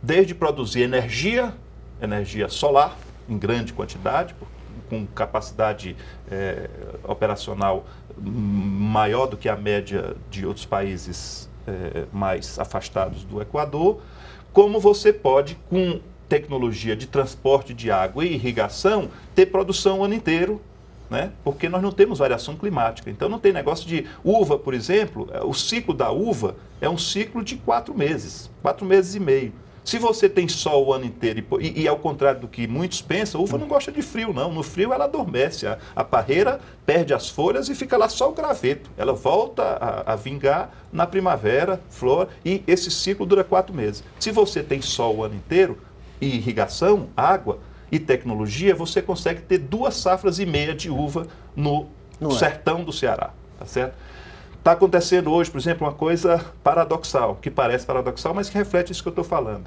desde produzir energia solar em grande quantidade, com capacidade operacional maior do que a média de outros países mais afastados do Equador, como você pode, com tecnologia de transporte de água e irrigação, ter produção o ano inteiro, né? Porque nós não temos variação climática. Então não tem negócio de uva, por exemplo, o ciclo da uva é um ciclo de 4 meses, 4 meses e meio. Se você tem sol o ano inteiro, e ao contrário do que muitos pensam, a uva não gosta de frio, não. No frio ela adormece, a parreira perde as folhas e fica lá só o graveto. Ela volta a vingar na primavera, flor, e esse ciclo dura 4 meses. Se você tem sol o ano inteiro, e irrigação, água e tecnologia, você consegue ter 2 safras e meia de uva no sertão do Ceará, tá certo? Está acontecendo hoje, por exemplo, uma coisa paradoxal, que parece paradoxal, mas que reflete isso que eu estou falando.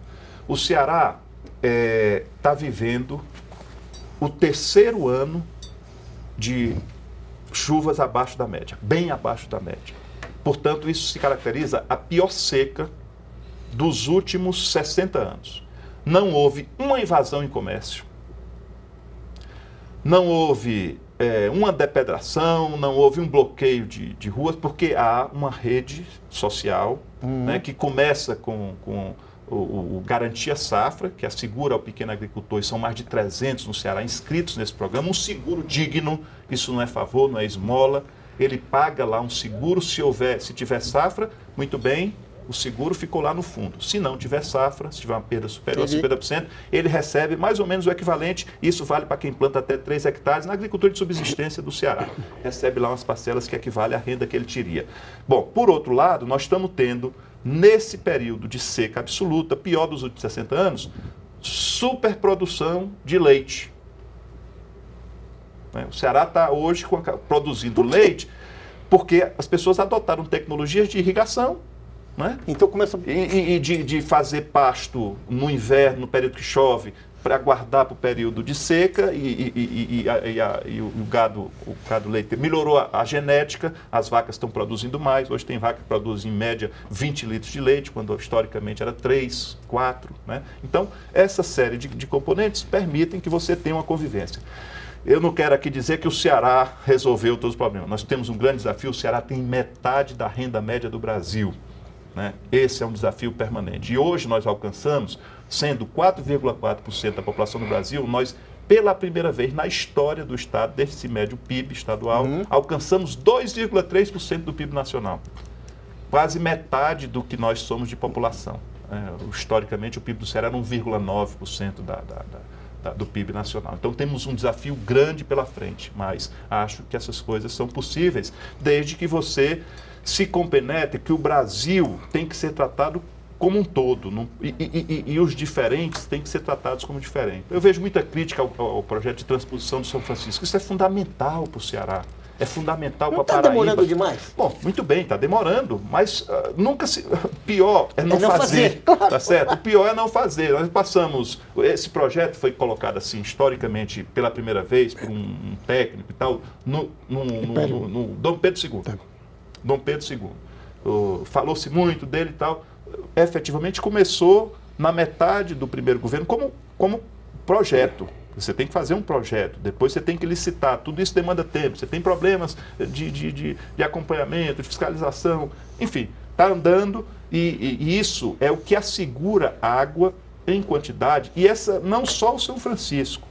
O Ceará está vivendo o 3º ano de chuvas abaixo da média, bem abaixo da média. Portanto, isso se caracteriza a pior seca dos últimos 60 anos. Não houve uma invasão em comércio, não houve uma depedração, não houve um bloqueio de ruas, porque há uma rede social, né, que começa com o Garantia Safra, que assegura ao pequeno agricultor, e são mais de 300 no Ceará inscritos nesse programa, um seguro digno, isso não é favor, não é esmola, ele paga lá um seguro, se tiver safra, muito bem, o seguro ficou lá no fundo. Se não tiver safra, se tiver uma perda superior a 50%, ele recebe mais ou menos o equivalente, isso vale para quem planta até 3 hectares, na agricultura de subsistência do Ceará. Recebe lá umas parcelas que equivale à renda que ele teria. Bom, por outro lado, nós estamos tendo, nesse período de seca absoluta, pior dos últimos 60 anos, superprodução de leite. O Ceará está hoje produzindo leite porque as pessoas adotaram tecnologias de irrigação, né? Então começa de fazer pasto no inverno, no período que chove, para guardar para o período de seca e o gado leite melhorou a genética, as vacas estão produzindo mais, hoje tem vaca que produz em média 20 litros de leite, quando historicamente era 3, 4, né? Então essa série de componentes permitem que você tenha uma convivência. Eu não quero aqui dizer que o Ceará resolveu todos os problemas, nós temos um grande desafio, o Ceará tem metade da renda média do Brasil. Né? Esse é um desafio permanente. E hoje nós alcançamos, sendo 4,4% da população do Brasil, nós, pela primeira vez na história do Estado, desse médio PIB estadual, alcançamos 2,3% do PIB nacional. Quase metade do que nós somos de população. Historicamente, o PIB do Ceará era 1,9% do PIB nacional. Então temos um desafio grande pela frente, mas acho que essas coisas são possíveis, desde que você se compenetre que o Brasil tem que ser tratado como um todo, e os diferentes têm que ser tratados como diferentes. Eu vejo muita crítica ao projeto de transposição do São Francisco. Isso é fundamental para o Ceará, é fundamental para a Paraíba. Está demorando demais? Bom, muito bem, está demorando, mas nunca se... Pior é não fazer, claro. Tá certo? O pior é não fazer. Nós passamos... Esse projeto foi colocado assim, historicamente, pela primeira vez, por um técnico e tal, no Dom Pedro II. Tá. Dom Pedro II. Falou-se muito dele e tal. Efetivamente começou na metade do primeiro governo como projeto. Você tem que fazer um projeto, depois você tem que licitar, tudo isso demanda tempo, você tem problemas de acompanhamento, de fiscalização, enfim, está andando e isso é o que assegura água em quantidade. E essa não só o São Francisco,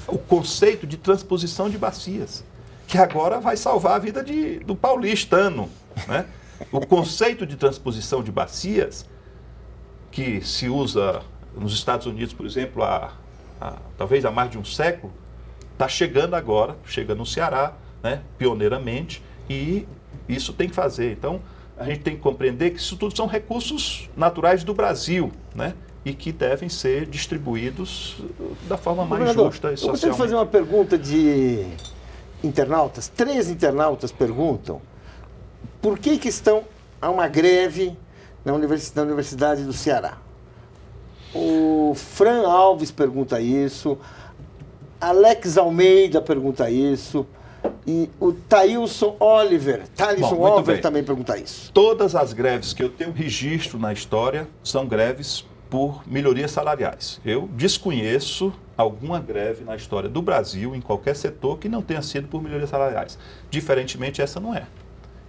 o conceito de transposição de bacias, que agora vai salvar a vida do paulistano, né? O conceito de transposição de bacias, que se usa nos Estados Unidos, por exemplo, talvez há mais de um século, está chegando agora, chega no Ceará, né, pioneiramente, e isso tem que fazer. Então, a gente tem que compreender que isso tudo são recursos naturais do Brasil, né, e que devem ser distribuídos da forma mais justa e socialmente. Eu gostaria de fazer uma pergunta de internautas. 3 internautas perguntam por que há uma greve na Universidade do Ceará. O Fran Alves pergunta isso, Alex Almeida pergunta isso, e o Thailson Oliver também pergunta isso. Todas as greves que eu tenho registro na história são greves por melhorias salariais. Eu desconheço alguma greve na história do Brasil, em qualquer setor, que não tenha sido por melhorias salariais. Diferentemente, essa não é.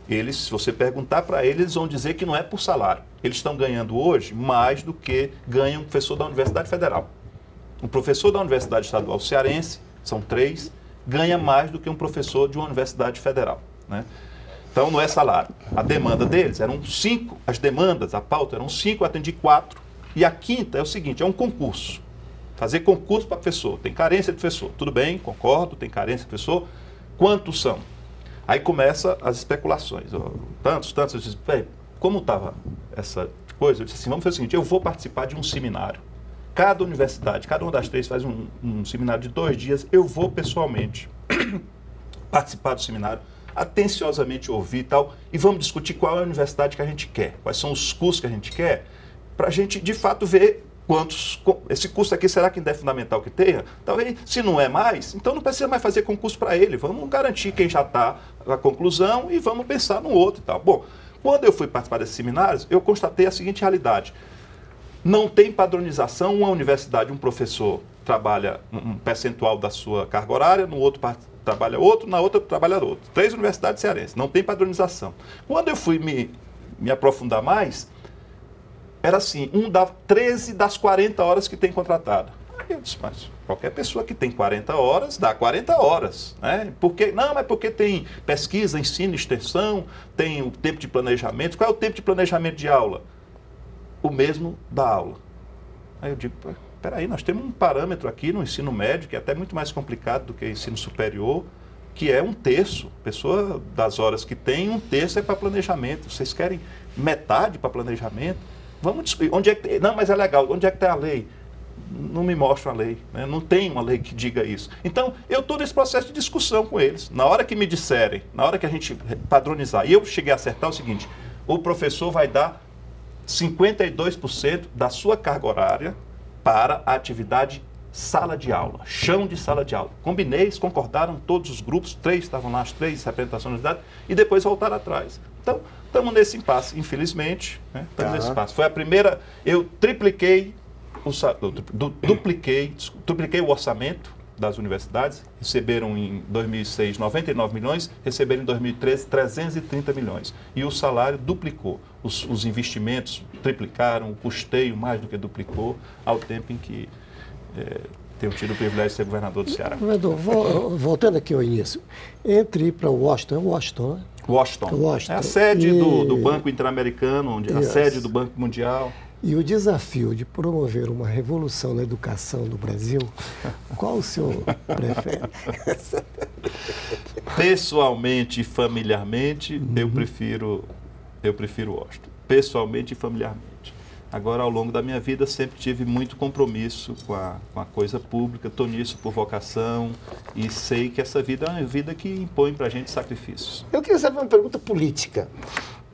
Eles, se você perguntar para eles, vão dizer que não é por salário. Eles estão ganhando hoje mais do que ganha um professor da Universidade Federal. Um professor da Universidade Estadual Cearense, são 3, ganha mais do que um professor de uma Universidade Federal, né? Então, não é salário. A demanda deles eram 5, as demandas, a pauta eram 5, eu atendi 4. E a quinta é o seguinte, é um concurso. Fazer concurso para professor. Tem carência de professor. Tudo bem, concordo, tem carência de professor. Quantos são? Aí começa as especulações. Tantos. Eu disse, como estava essa coisa? Eu disse assim, vamos fazer o seguinte, eu vou participar de um seminário. Cada universidade, cada uma das 3 faz um seminário de 2 dias. Eu vou pessoalmente participar do seminário, atenciosamente ouvir e tal, e vamos discutir qual é a universidade que a gente quer, quais são os cursos que a gente quer, para a gente, de fato, ver esse curso aqui, será que ainda é fundamental que tenha? Talvez, se não é mais, então não precisa mais fazer concurso para ele. Vamos garantir quem já está na conclusão e vamos pensar no outro e tal. Bom, quando eu fui participar desses seminários, eu constatei a seguinte realidade. Não tem padronização, uma universidade, um professor trabalha um percentual da sua carga horária, no outro trabalha outro, na outra trabalha outro. 3 universidades cearenses, não tem padronização. Quando eu fui me aprofundar mais, era assim, dava 13 das 40 horas que tem contratado. Aí eu disse, mas qualquer pessoa que tem 40 horas, dá 40 horas. Né? Não, mas porque tem pesquisa, ensino, extensão, tem o tempo de planejamento. Qual é o tempo de planejamento de aula? O mesmo da aula. Aí eu digo, peraí, nós temos um parâmetro aqui no ensino médio, que é até muito mais complicado do que o ensino superior, que é 1/3. Pessoa das horas que tem, 1/3 é para planejamento. Vocês querem metade para planejamento? Vamos discutir. Onde é que não, mas é legal. Onde é que tem a lei? Não me mostra a lei. Né? Não tem uma lei que diga isso. Então, eu estou nesse processo de discussão com eles. Na hora que me disserem, na hora que a gente padronizar, e eu cheguei a acertar o seguinte, o professor vai dar 52% da sua carga horária para a atividade sala de aula, chão de sala de aula. Combinei, eles concordaram, todos os grupos, 3 estavam lá, as 3 representações da unidade, e depois voltaram atrás. Então, estamos nesse impasse, infelizmente, né? Estamos nesse impasse. Foi a primeira, eu tripliquei o orçamento das universidades, receberam em 2006 99 milhões, receberam em 2013 330 milhões. E o salário duplicou, os investimentos triplicaram, o custeio mais do que duplicou, ao tempo em que tenho tido o privilégio de ser governador do Ceará. Governador, voltando aqui ao início, entre ir para Washington, Washington, né? Washington. É a sede do Banco Interamericano, a sede do Banco Mundial. E o desafio de promover uma revolução na educação no Brasil, qual o senhor prefere? Pessoalmente e familiarmente, eu prefiro Washington. Pessoalmente e familiarmente. Agora, ao longo da minha vida, sempre tive muito compromisso com a coisa pública, estou nisso por vocação e sei que essa vida é uma vida que impõe para a gente sacrifícios. Eu queria saber uma pergunta política.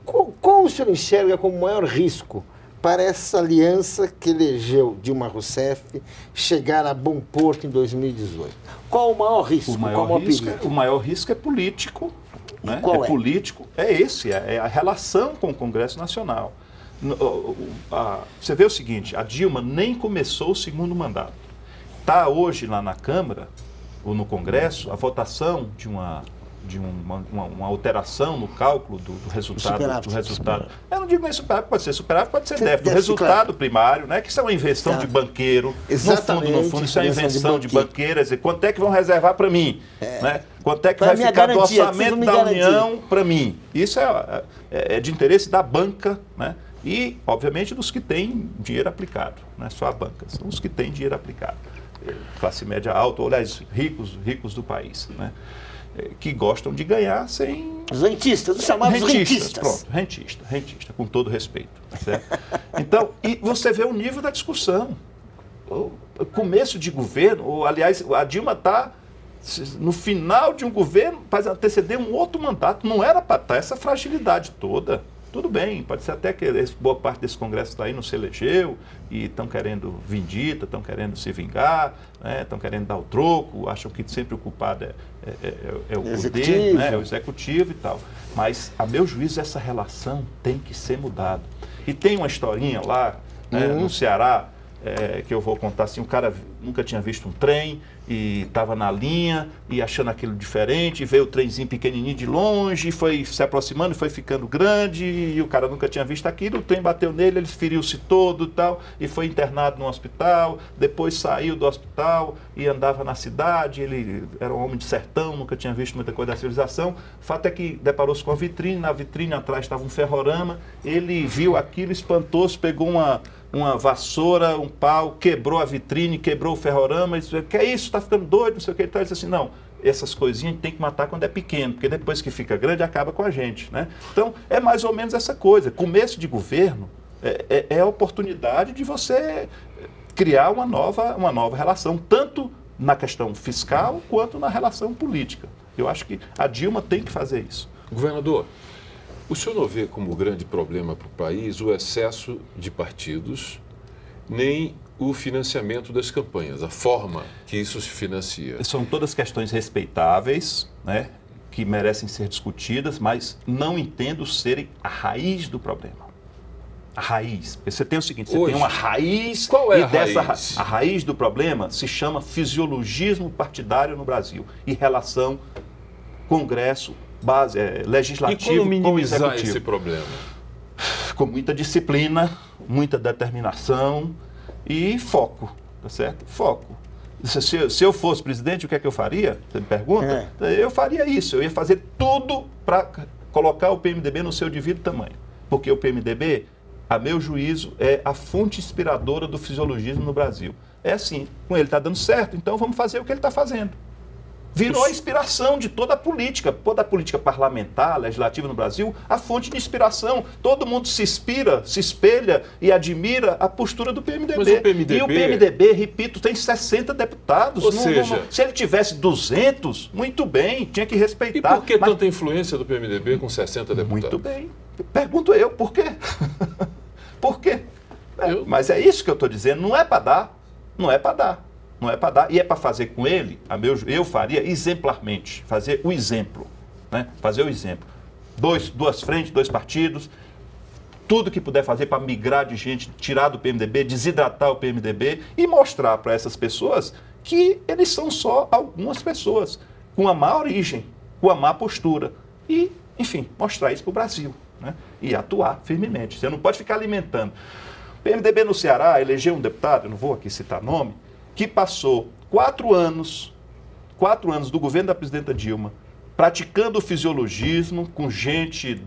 Qual o senhor enxerga como o maior risco para essa aliança que elegeu Dilma Rousseff chegar a bom porto em 2018? Qual o maior risco? O maior risco é político. Né? Qual é? Político, é a relação com o Congresso Nacional. Você vê o seguinte, a Dilma nem começou o segundo mandato. está hoje lá na Câmara ou no Congresso a votação de uma alteração no cálculo do resultado. Eu não digo nem superávit, pode ser superávit, pode ser déficit. O resultado primário, né, que isso é uma invenção de banqueiro. No fundo, isso é uma invenção de banqueiro. Quer dizer, quanto é que vão reservar para mim? Né? Quanto é que vai ficar do orçamento da União para mim? Isso é de interesse da banca, né? E, obviamente, dos que têm dinheiro aplicado. Não é só a banca, são os que têm dinheiro aplicado. Classe média alta, ou aliás, ricos do país, né? Que gostam de ganhar sem... Os rentistas, os chamados rentistas. Pronto, rentista, com todo respeito. Certo? Então, e você vê o nível da discussão. O começo de governo, ou, aliás, a Dilma está no final de um governo para anteceder um outro mandato. Não era para estar essa fragilidade toda. Tudo bem, pode ser até que boa parte desse Congresso está aí não se elegeu e estão querendo vindita, estão querendo se vingar, estão querendo dar o troco, acham que sempre o culpado é o poder, né, é o executivo e tal. Mas, a meu juízo, essa relação tem que ser mudada. E tem uma historinha lá, né, no Ceará, que eu vou contar assim, o cara nunca tinha visto um trem e estava na linha e achando aquilo diferente, e veio o trenzinho pequenininho de longe, foi se aproximando, foi ficando grande, e o cara nunca tinha visto aquilo, o trem bateu nele, ele feriu-se todo e tal, e foi internado no hospital, depois saiu do hospital e andava na cidade, ele era um homem de sertão, nunca tinha visto muita coisa da civilização. O fato é que deparou-se com a vitrine, na vitrine atrás estava um ferrorama, ele viu aquilo, espantou-se, pegou uma vassoura, um pau, quebrou a vitrine, quebrou o ferrorama, e disse, que é isso, está ficando doido, não sei o que. Ele disse assim, não, essas coisinhas a gente tem que matar quando é pequeno, porque depois que fica grande acaba com a gente, né? Então, é mais ou menos essa coisa. Começo de governo é a oportunidade de você criar uma nova relação, tanto na questão fiscal quanto na relação política. Eu acho que a Dilma tem que fazer isso. Governador, o senhor não vê como grande problema para o país o excesso de partidos, nem o financiamento das campanhas, a forma que isso se financia? São todas questões respeitáveis, né, que merecem ser discutidas, mas não entendo serem a raiz do problema. A raiz. Você tem o seguinte, você tem uma raiz... Qual é a raiz? A raiz do problema se chama fisiologismo partidário no Brasil e relação Congresso, legislativo. E como minimizar com o executivo. Esse problema? Com muita disciplina, muita determinação e foco, tá certo? Foco. Se eu fosse presidente, o que é que eu faria? Você me pergunta? Eu faria isso, eu ia fazer tudo para colocar o PMDB no seu devido tamanho. Porque o PMDB, a meu juízo, é a fonte inspiradora do fisiologismo no Brasil. É assim, com ele está dando certo, então vamos fazer o que ele está fazendo. Virou a inspiração de toda a política parlamentar, legislativa no Brasil, a fonte de inspiração. Todo mundo se inspira, se espelha e admira a postura do PMDB. Mas o PMDB... E o PMDB, repito, tem 60 deputados. Ou seja... se ele tivesse 200, muito bem, tinha que respeitar. E por que tanta influência do PMDB com 60 deputados? Muito bem. Pergunto eu, por quê? Por quê? Mas é isso que eu estou dizendo, não é para dar, não é para dar. Não é para dar, e é para fazer com ele, eu faria exemplarmente, fazer o exemplo, né? Fazer o exemplo. Duas frentes, 2 partidos, tudo que puder fazer para migrar de gente, tirar do PMDB, desidratar o PMDB e mostrar para essas pessoas que eles são só algumas pessoas, com a má origem, com a má postura. E, enfim, mostrar isso para o Brasil, né? E atuar firmemente. Você não pode ficar alimentando. O PMDB no Ceará elegeu um deputado, eu não vou aqui citar nome, que passou 4 anos do governo da presidenta Dilma, praticando o fisiologismo com gente,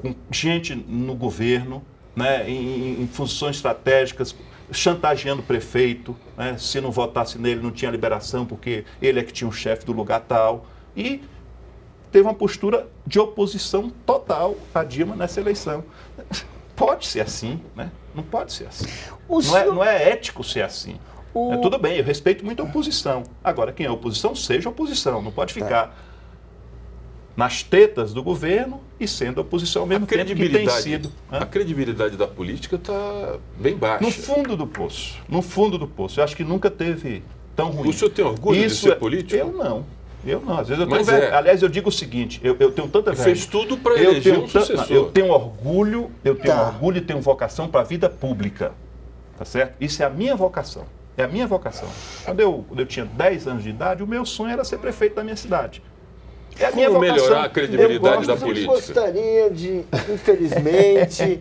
com gente no governo, né, em funções estratégicas, chantageando o prefeito, né, se não votasse nele não tinha liberação, porque ele é que tinha um chefe do lugar tal. E teve uma postura de oposição total a Dilma nessa eleição. Pode ser assim, né? Não pode ser assim. Não é ético ser assim. Tudo bem, eu respeito muito a oposição. Agora, quem é oposição, seja oposição. Não pode ficar nas tetas do governo e sendo oposição ao mesmo tempo que tem sido. A credibilidade da política está bem baixa. No fundo do poço. No fundo do poço. Eu acho que nunca teve tão ruim. O senhor tem orgulho de ser político? Eu não. Às vezes eu tenho Aliás, eu digo o seguinte, eu tenho tanta vergonha. Fez tudo para eleger um sucessor. Eu tenho orgulho e tenho vocação para a vida pública. Tá certo? Isso é a minha vocação. É a minha vocação. Quando eu tinha 10 anos de idade, o meu sonho era ser prefeito da minha cidade. É a minha Como vocação. melhorar a credibilidade da política? Eu gostaria de, infelizmente,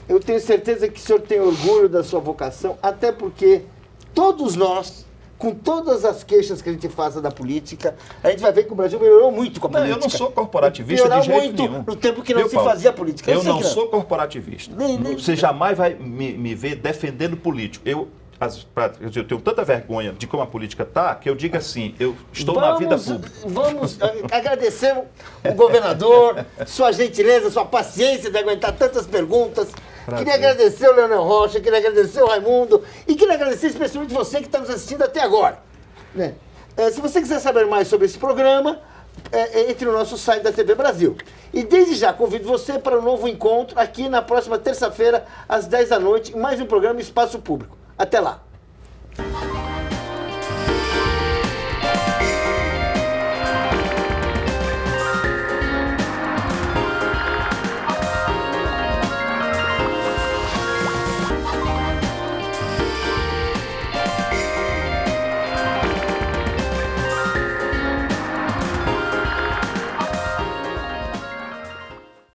eu tenho certeza que o senhor tem orgulho da sua vocação, até porque todos nós, com todas as queixas que a gente faça da política, a gente vai ver que o Brasil melhorou muito com a política. Eu não sou corporativista de jeito muito nenhum. No tempo que não se Paulo, fazia política. Eu não sou corporativista. Você jamais vai me ver defendendo político. Eu tenho tanta vergonha de como a política está, que eu digo assim, eu estou na vida pública. Vamos agradecer o governador, sua gentileza, sua paciência de aguentar tantas perguntas. Prazer. Queria agradecer o Leonel Rocha, queria agradecer o Raimundo e queria agradecer especialmente você que está nos assistindo até agora. Né? Se você quiser saber mais sobre esse programa, entre no nosso site da TV Brasil. E desde já convido você para um novo encontro aqui na próxima terça-feira, às 10 da noite, em mais um programa Espaço Público. Até lá.